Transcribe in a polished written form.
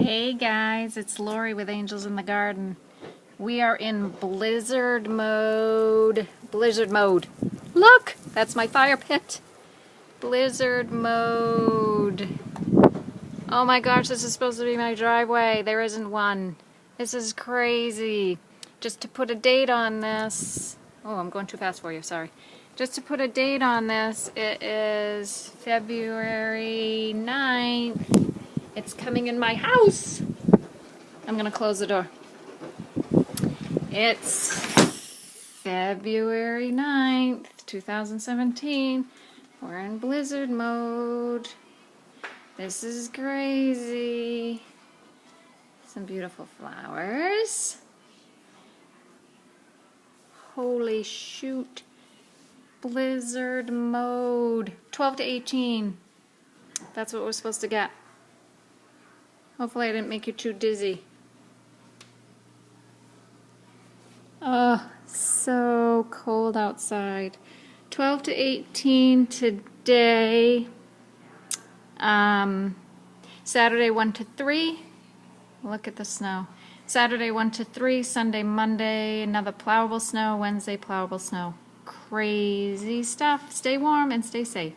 Hey guys, it's Lori with Angels in the Garden. We are in blizzard mode. Blizzard mode. Look, that's my fire pit. Blizzard mode. Oh my gosh, this is supposed to be my driveway. There isn't one. This is crazy. Just to put a date on this. Oh, I'm going too fast for you, sorry. Just to put a date on this, it is February 9th. It's coming in my house. I'm going to close the door. It's February 9th, 2017. We're in blizzard mode. This is crazy. Some beautiful flowers. Holy shoot. Blizzard mode. 12 to 18. That's what we're supposed to get. Hopefully I didn't make you too dizzy. Oh, so cold outside. 12 to 18 today. Saturday 1 to 3. Look at the snow. Saturday 1 to 3. Sunday, Monday, another plowable snow. Wednesday, plowable snow. Crazy stuff. Stay warm and stay safe.